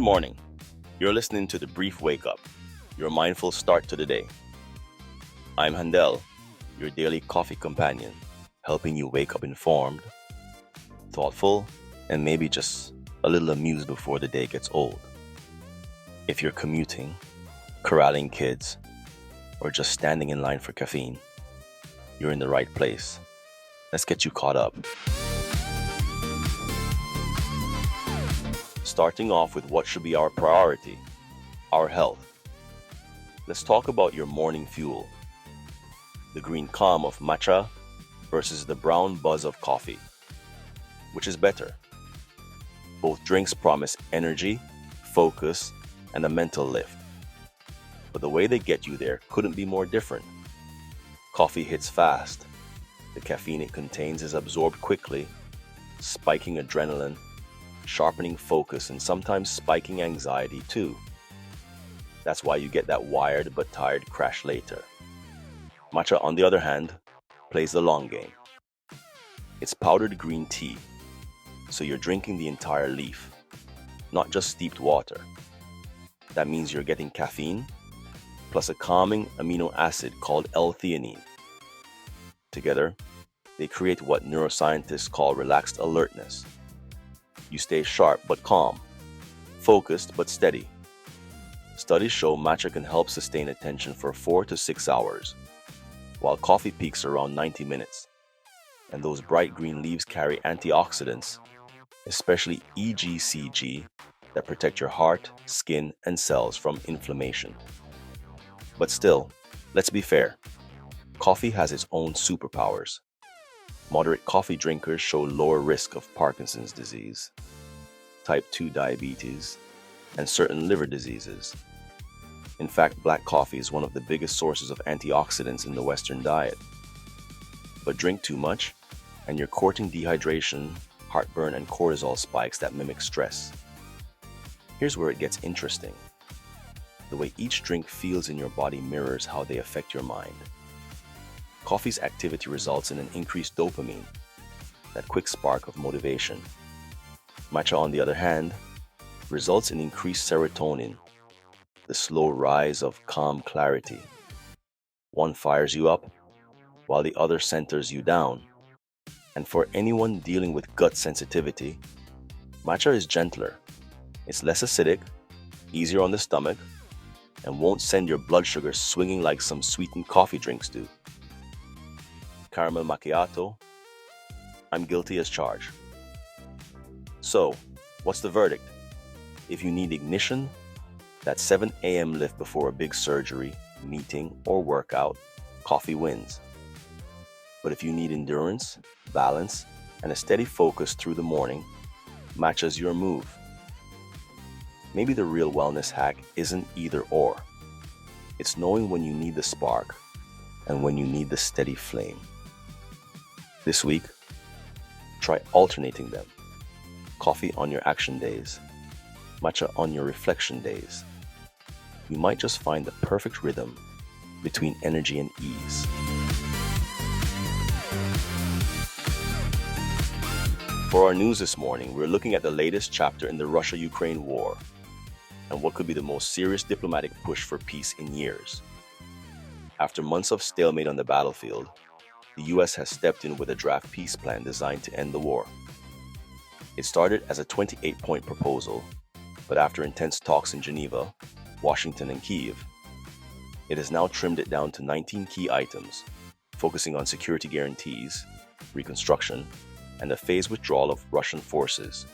morning. You're listening to The Brief Wake Up, your mindful start to the day. I'm Handel, your daily coffee companion, helping you wake up informed, thoughtful, and maybe just a little amused before the day gets old. If you're commuting, corralling kids, or just standing in line for caffeine, you're in the right place. Let's get you caught up. Starting off with what should be our priority, our health. Let's talk about your morning fuel. The green calm of matcha versus the brown buzz of coffee. Which is better? Both drinks promise energy, focus, and a mental lift. But the way they get you there couldn't be more different. Coffee hits fast. The caffeine it contains is absorbed quickly, spiking adrenaline, sharpening focus, and sometimes spiking anxiety too. That's why you get that wired but tired crash later. Matcha, on the other hand, plays the long game. It's powdered green tea, so you're drinking the entire leaf, not just steeped water. That means you're getting caffeine, plus a calming amino acid called L-theanine. Together, they create what neuroscientists call relaxed alertness. You stay sharp but calm, focused but steady. Studies show matcha can help sustain attention for 4 to 6 hours, while coffee peaks around 90 minutes. And those bright green leaves carry antioxidants, especially EGCG, that protect your heart, skin, and cells from inflammation. But still, let's be fair. Coffee has its own superpowers. Moderate coffee drinkers show lower risk of Parkinson's disease, type 2 diabetes, and certain liver diseases. In fact, black coffee is one of the biggest sources of antioxidants in the Western diet. But drink too much, and you're courting dehydration, heartburn, and cortisol spikes that mimic stress. Here's where it gets interesting. The way each drink feels in your body mirrors how they affect your mind. Coffee's activity results in an increased dopamine, that quick spark of motivation. Matcha, on the other hand, results in increased serotonin, the slow rise of calm clarity. One fires you up, while the other centers you down. And for anyone dealing with gut sensitivity, matcha is gentler. It's less acidic, easier on the stomach, and won't send your blood sugar swinging like some sweetened coffee drinks do. Caramel macchiato, I'm guilty as charged. So, what's the verdict? If you need ignition, that 7 a.m. lift before a big surgery, meeting, or workout, coffee wins. But if you need endurance, balance, and a steady focus through the morning, matcha's your move. Maybe the real wellness hack isn't either or. It's knowing when you need the spark and when you need the steady flame. This week, try alternating them. Coffee on your action days, matcha on your reflection days. You might just find the perfect rhythm between energy and ease. For our news this morning, we're looking at the latest chapter in the Russia-Ukraine war and what could be the most serious diplomatic push for peace in years. After months of stalemate on the battlefield, the US has stepped in with a draft peace plan designed to end the war. It started as a 28-point proposal, but after intense talks in Geneva, Washington, and Kyiv, it has now trimmed it down to 19 key items, focusing on security guarantees, reconstruction, and a phased withdrawal of Russian forces.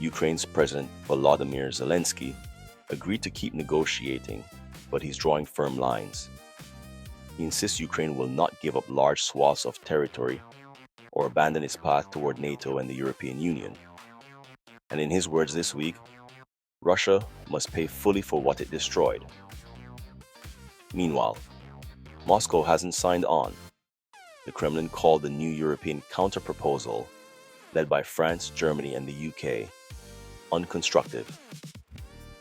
Ukraine's President Volodymyr Zelensky agreed to keep negotiating, but he's drawing firm lines. He insists Ukraine will not give up large swaths of territory or abandon its path toward NATO and the European Union. And in his words this week, Russia must pay fully for what it destroyed. Meanwhile, Moscow hasn't signed on. The Kremlin called the new European counter-proposal, led by France, Germany, and the UK, unconstructive,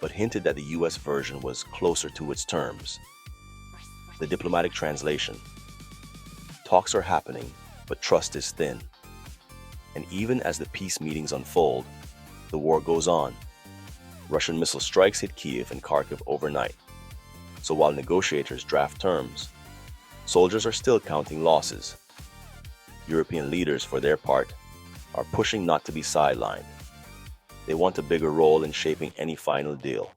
but hinted that the US version was closer to its terms. The diplomatic translation: talks are happening, but trust is thin. And even as the peace meetings unfold, the war goes on. Russian missile strikes hit Kiev and Kharkiv overnight. So while negotiators draft terms, soldiers are still counting losses. European leaders, for their part, are pushing not to be sidelined. They want a bigger role in shaping any final deal,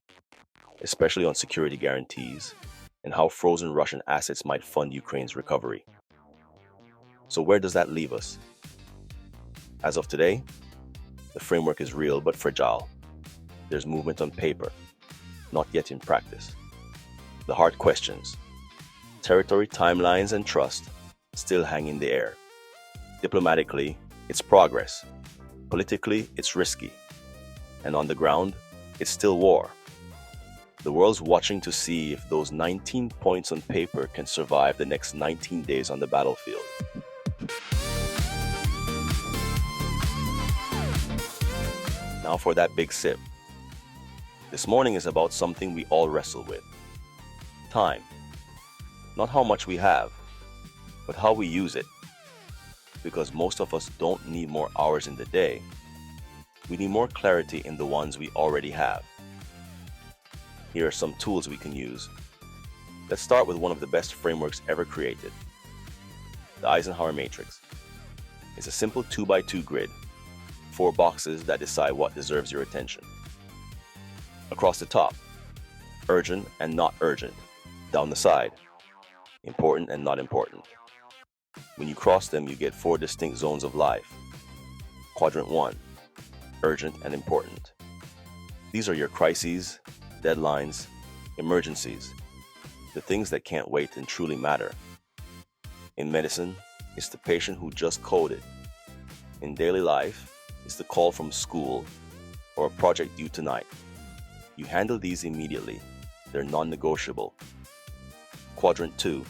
especially on security guarantees and how frozen Russian assets might fund Ukraine's recovery. So where does that leave us? As of today, the framework is real but fragile. There's movement on paper, not yet in practice. The hard questions, territory, timelines, and trust still hang in the air. Diplomatically, it's progress. Politically, it's risky. And on the ground, it's still war. The world's watching to see if those 19 points on paper can survive the next 19 days on the battlefield. Now for that big sip. This morning is about something we all wrestle with. Time. Not how much we have, but how we use it. Because most of us don't need more hours in the day. We need more clarity in the ones we already have. Here are some tools we can use. Let's start with one of the best frameworks ever created. The Eisenhower Matrix. It's a simple 2x2 grid, 4 boxes that decide what deserves your attention. Across the top, urgent and not urgent. Down the side, important and not important. When you cross them, you get 4 distinct zones of life. Quadrant 1, urgent and important. These are your crises, deadlines, emergencies, the things that can't wait and truly matter. In medicine, it's the patient who just coded. In daily life, it's the call from school or a project due tonight. You handle these immediately. They're non-negotiable. Quadrant 2,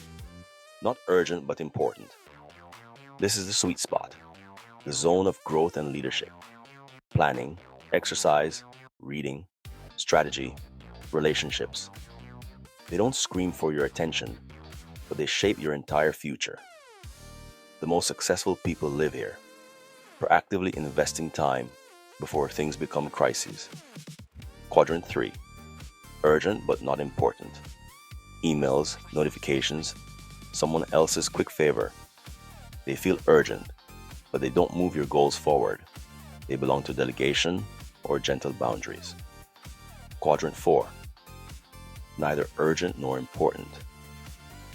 not urgent but important. This is the sweet spot, the zone of growth and leadership. Planning, exercise, reading, strategy, relationships. They don't scream for your attention, but they shape your entire future. The most successful people live here, proactively investing time before things become crises. Quadrant 3, urgent but not important. Emails, notifications, someone else's quick favor. They feel urgent, but they don't move your goals forward. They belong to delegation or gentle boundaries. Quadrant 4, neither urgent nor important.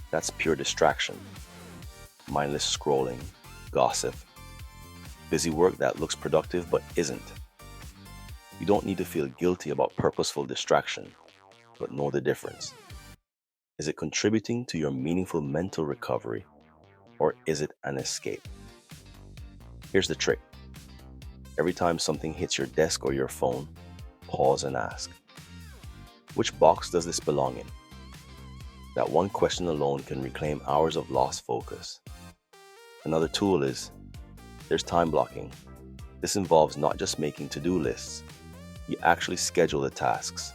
That's pure distraction. Mindless scrolling, gossip, busy work that looks productive but isn't. You don't need to feel guilty about purposeful distraction, but know the difference. Is it contributing to your meaningful mental recovery, or is it an escape? Here's the trick. Every time something hits your desk or your phone, pause and ask, which box does this belong in? That one question alone can reclaim hours of lost focus. Another tool is, there's time blocking. This involves not just making to-do lists. You actually schedule the tasks.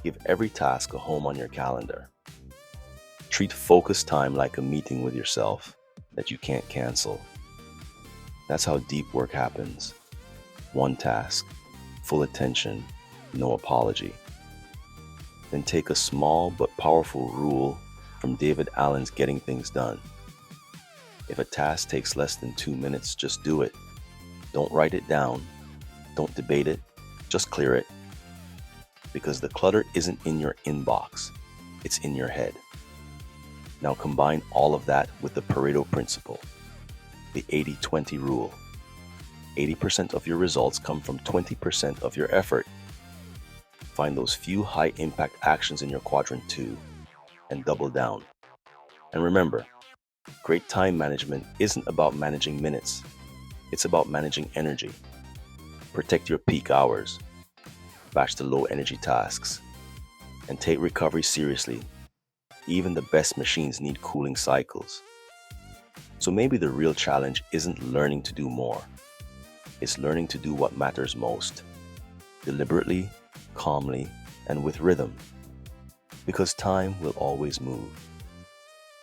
Give every task a home on your calendar. Treat focus time like a meeting with yourself that you can't cancel. That's how deep work happens. One task, full attention, no apology. Then take a small but powerful rule from David Allen's Getting Things Done. If a task takes less than 2 minutes, just do it. Don't write it down. Don't debate it. Just clear it. Because the clutter isn't in your inbox. It's in your head. Now combine all of that with the Pareto principle, the 80-20 rule. 80% of your results come from 20% of your effort. Find those few high-impact actions in your quadrant 2 and double down. And remember, great time management isn't about managing minutes. It's about managing energy. Protect your peak hours. Batch the low-energy tasks. And take recovery seriously. Even the best machines need cooling cycles. So maybe the real challenge isn't learning to do more. It's learning to do what matters most. Deliberately, calmly, and with rhythm. Because time will always move.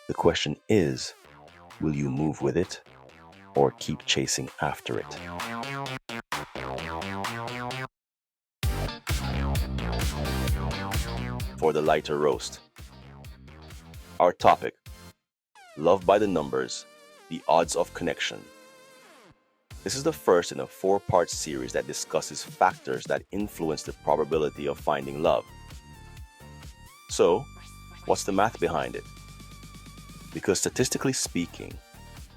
The question is, will you move with it or keep chasing after it? for the lighter roast. Our topic: Love by the Numbers, the Odds of Connection. This is the first in a four-part series that discusses factors that influence the probability of finding love. So, what's the math behind it? Because statistically speaking,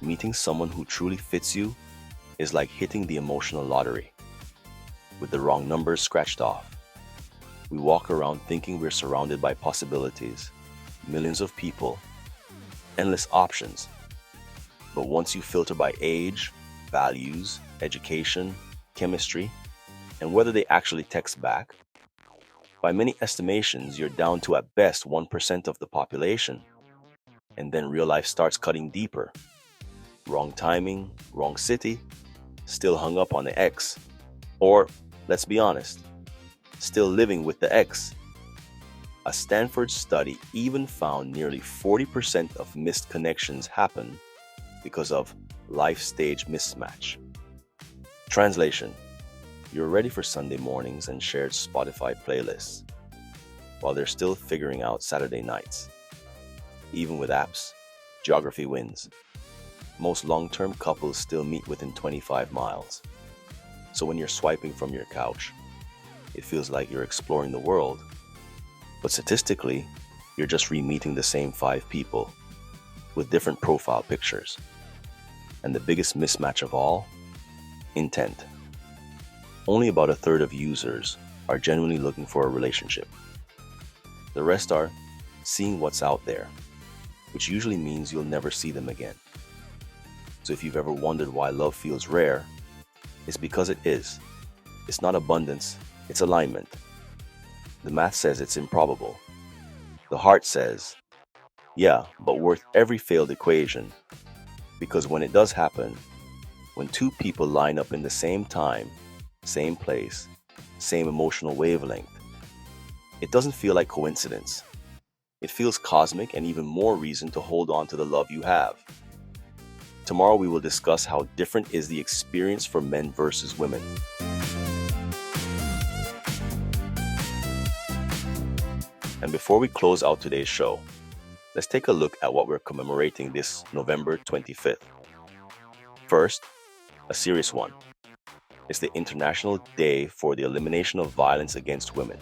meeting someone who truly fits you is like hitting the emotional lottery, with the wrong numbers scratched off. We walk around thinking we're surrounded by possibilities, millions of people, endless options. But once you filter by age, values, education, chemistry, and whether they actually text back, by many estimations, you're down to at best 1% of the population. And then real life starts cutting deeper. Wrong timing, wrong city, still hung up on the ex. Or, let's be honest, still living with the ex. A Stanford study even found nearly 40% of missed connections happen because of life stage mismatch. Translation: you're ready for Sunday mornings and shared Spotify playlists, while they're still figuring out Saturday nights. Even with apps, geography wins. Most long-term couples still meet within 25 miles. So when you're swiping from your couch, it feels like you're exploring the world, but statistically, you're just re-meeting the same 5 people with different profile pictures. And the biggest mismatch of all: intent. Only about a third of users are genuinely looking for a relationship. The rest are seeing what's out there, which usually means you'll never see them again. So if you've ever wondered why love feels rare, it's because it is. It's not abundance, it's alignment. The math says it's improbable. The heart says, yeah, but worth every failed equation. Because when it does happen, when 2 people line up in the same time, same place, same emotional wavelength, it doesn't feel like coincidence. It feels cosmic and even more reason to hold on to the love you have. Tomorrow we will discuss how different is the experience for men versus women. And before we close out today's show, let's take a look at what we're commemorating this November 25th. First, a serious one. It's the International Day for the Elimination of Violence Against Women,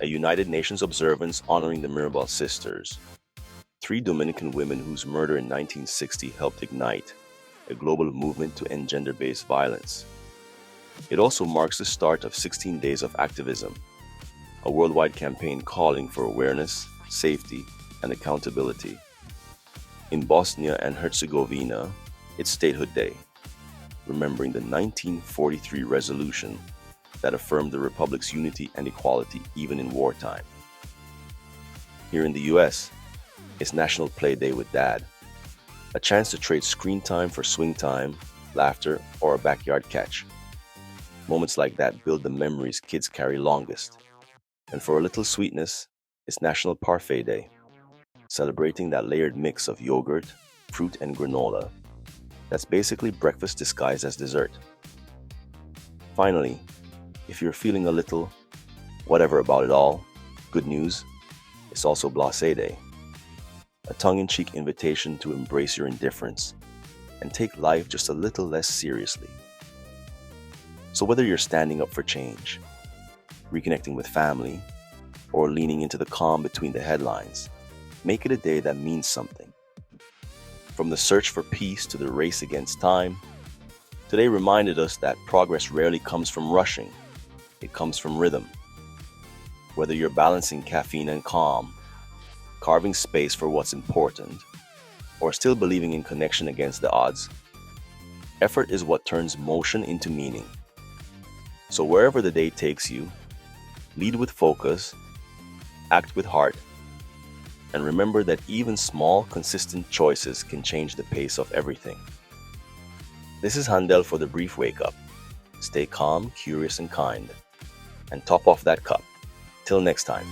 a United Nations observance honoring the Mirabal sisters, 3 Dominican women whose murder in 1960 helped ignite a global movement to end gender-based violence. It also marks the start of 16 Days of Activism, a worldwide campaign calling for awareness, safety, and accountability. In Bosnia and Herzegovina, it's Statehood Day, remembering the 1943 resolution that affirmed the Republic's unity and equality even in wartime. Here in the US, it's National Play Day with Dad, a chance to trade screen time for swing time, laughter, or a backyard catch. Moments like that build the memories kids carry longest. And for a little sweetness, it's National Parfait Day, celebrating that layered mix of yogurt, fruit, and granola that's basically breakfast disguised as dessert. Finally, if you're feeling a little whatever about it all, good news, it's also Blasé Day, a tongue-in-cheek invitation to embrace your indifference and take life just a little less seriously. So whether you're standing up for change, reconnecting with family, or leaning into the calm between the headlines, make it a day that means something. From the search for peace to the race against time, today reminded us that progress rarely comes from rushing, it comes from rhythm. Whether you're balancing caffeine and calm, carving space for what's important, or still believing in connection against the odds, effort is what turns motion into meaning. So wherever the day takes you, lead with focus, act with heart, and remember that even small, consistent choices can change the pace of everything. This is Handel for the Brief Wake Up. Stay calm, curious, and kind, and top off that cup. Till next time.